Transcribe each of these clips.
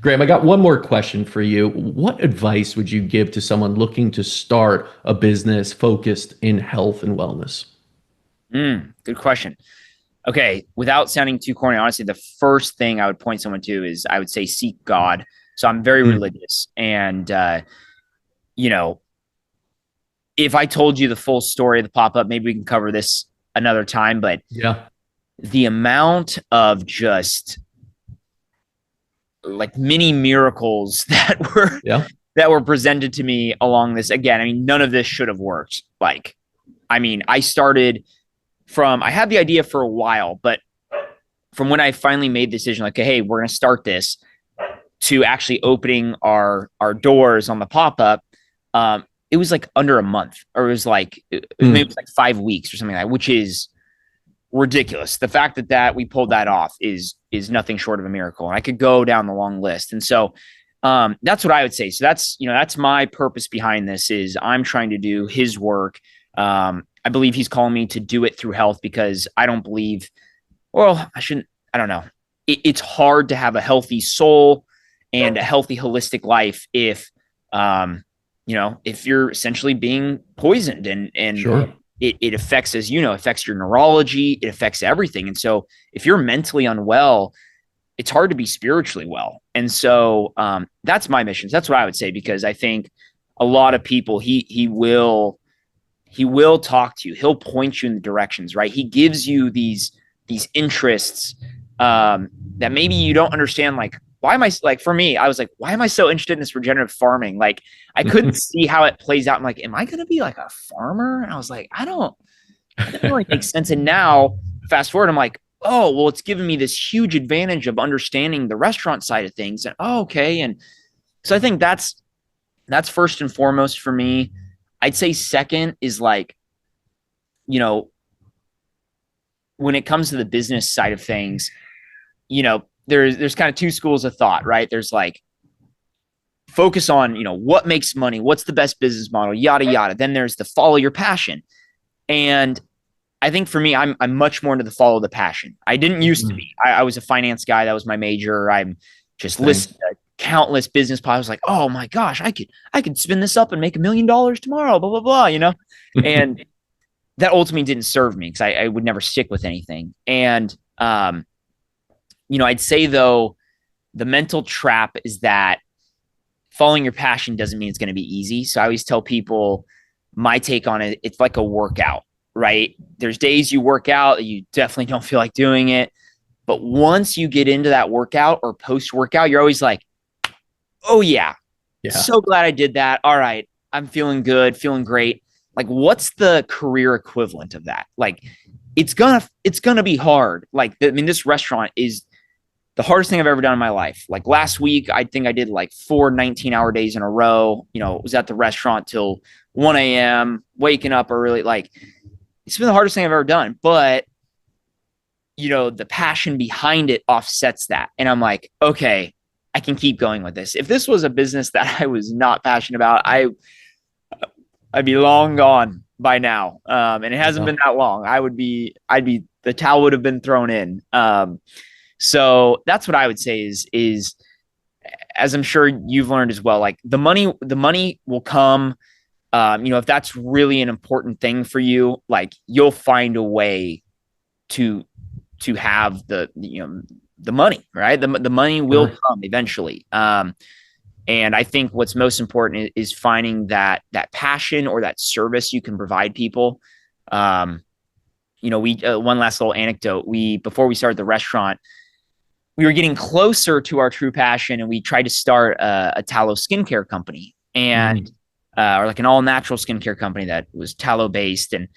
Graham, I got one more question for you. What advice would you give to someone looking to start a business focused in health and wellness? Good question. Okay, without sounding too corny, honestly, the first thing I would point someone to is I would say seek God. So I'm very Mm, religious, and you know, if I told you the full story of the pop up, maybe we can cover this another time. But yeah. the amount of just like mini miracles Yeah. that were presented to me along this, again, I mean, none of this should have worked. Like, I mean, I had the idea for a while, but from when I finally made the decision, like, hey, we're going to start this, to actually opening our doors on the pop up, it was like under a month, or it was like maybe it Mm, was like 5 weeks or something like that, which is ridiculous. The fact that we pulled that off is nothing short of a miracle, and I could go down the long list. And so that's what I would say. So that's my purpose behind this is I'm trying to do His work. I believe He's calling me to do it through health because I don't believe. Well, I shouldn't. I don't know. It's hard to have a healthy soul and a healthy holistic life if if you're essentially being poisoned, and sure. it affects, as you know, affects your neurology, it affects everything. And so if you're mentally unwell, it's hard to be spiritually well. And so that's my mission. That's what I would say, because I think a lot of people, he will talk to you, he'll point you in the directions, right? He gives you these interests that maybe you don't understand. Like, why am I, like, for me, I was like, why am I so interested in this regenerative farming? Like, I couldn't see how it plays out. I'm like, am I going to be like a farmer? And I was like, it doesn't really make sense. And now, fast forward, I'm like, oh, well, it's given me this huge advantage of understanding the restaurant side of things. And oh, okay. And so I think that's first and foremost for me. I'd say second is like, you know, when it comes to the business side of things, there's kind of two schools of thought, right? There's like focus on, what makes money, what's the best business model, yada yada. Then there's the follow your passion. And I think for me, I'm much more into the follow the passion. I didn't used to Mm, be. I was a finance guy. That was my major. I'm just same. listening to countless business podcasts. I was like, oh my gosh, I could spin this up and make $1 million tomorrow. Blah blah blah. And that ultimately didn't serve me because I would never stick with anything. And I'd say though, the mental trap is that following your passion doesn't mean it's going to be easy. So I always tell people my take on it, it's like a workout, right? There's days you work out that you definitely don't feel like doing it. But once you get into that workout or post workout, you're always like, oh, yeah, Yeah. so glad I did that. All right, I'm feeling good, feeling great. Like, what's the career equivalent of that? Like, it's gonna be hard. Like, I mean, this restaurant is the hardest thing I've ever done in my life. Like last week, I think I did like 4 19-hour days in a row. Was at the restaurant till 1 a.m., waking up early. Like, it's been the hardest thing I've ever done. But, the passion behind it offsets that. And I'm like, okay, I can keep going with this. If this was a business that I was not passionate about, I'd be long gone by now. And it hasn't Yeah. been that long. The towel would have been thrown in. So that's what I would say is as I'm sure you've learned as well, like the money will come. If that's really an important thing for you, like you'll find a way to have the money, right? The money will Sure. come eventually. And I think what's most important is finding that passion or that service you can provide people. We one last little anecdote. We Before we started the restaurant, we were getting closer to our true passion, and we tried to start a tallow skincare company, and Mm, or like an all natural skincare company that was tallow based. And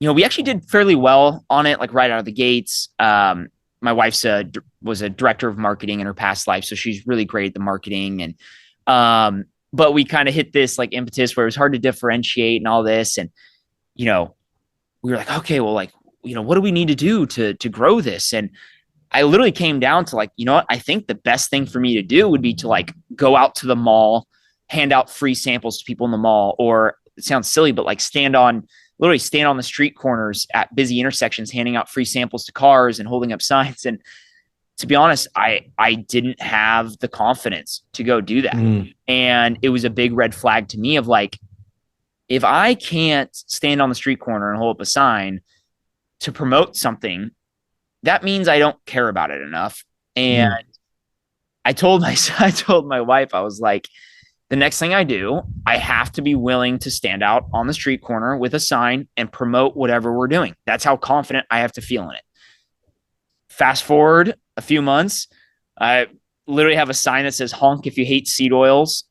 we actually did fairly well on it, like right out of the gates. My wife's was a director of marketing in her past life, so she's really great at the marketing. And but we kind of hit this like impetus where it was hard to differentiate and all this. And you know, we were like, okay, well, like, what do we need to do to grow this? And I literally came down to like, what? I think the best thing for me to do would be to like go out to the mall, hand out free samples to people in the mall, or it sounds silly, but like literally stand on the street corners at busy intersections, handing out free samples to cars and holding up signs. And to be honest, I didn't have the confidence to go do that. Mm, And it was a big red flag to me of like, if I can't stand on the street corner and hold up a sign to promote something, that means I don't care about it enough. And mm. I told my wife, I was like, the next thing I do, I have to be willing to stand out on the street corner with a sign and promote whatever we're doing. That's how confident I have to feel in it. Fast forward a few months, I literally have a sign that says honk if you hate seed oils,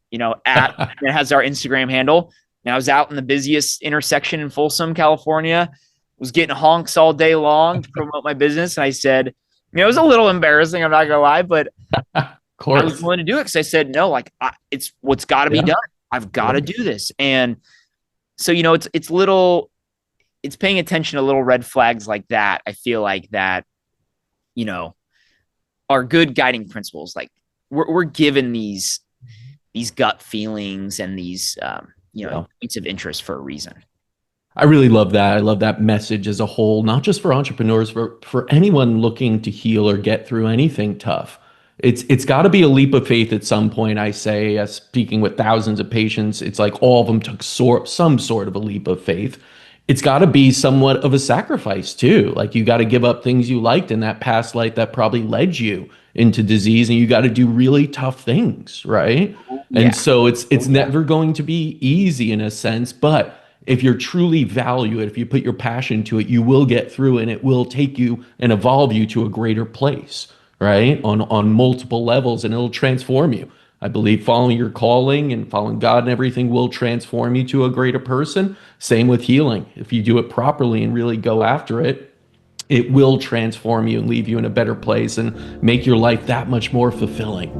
at it has our Instagram handle. And I was out in the busiest intersection in Folsom, California, was getting honks all day long to promote my business. And I said, it was a little embarrassing, I'm not gonna lie, but Of I was course. willing to do it because I said, no, like it's what's got to be Yeah. done. I've got to Yeah. do this. And so, it's paying attention to little red flags like that. I feel like that, you know, are good guiding principles. Like we're given these gut feelings and these, Yeah. points of interest for a reason. I really love that. I love that message as a whole, not just for entrepreneurs, but for anyone looking to heal or get through anything tough. It's got to be a leap of faith at some point. I say, speaking with thousands of patients, it's like all of them took some sort of a leap of faith. It's got to be somewhat of a sacrifice too. Like you got to give up things you liked in that past life that probably led you into disease, and you got to do really tough things, right? Yeah. And so it's never going to be easy in a sense, but if you're truly value it, if you put your passion to it, you will get through and it will take you and evolve you to a greater place, right? On multiple levels, and it'll transform you. I believe following your calling and following God and everything will transform you to a greater person. Same with healing. If you do it properly and really go after it, it will transform you and leave you in a better place and make your life that much more fulfilling.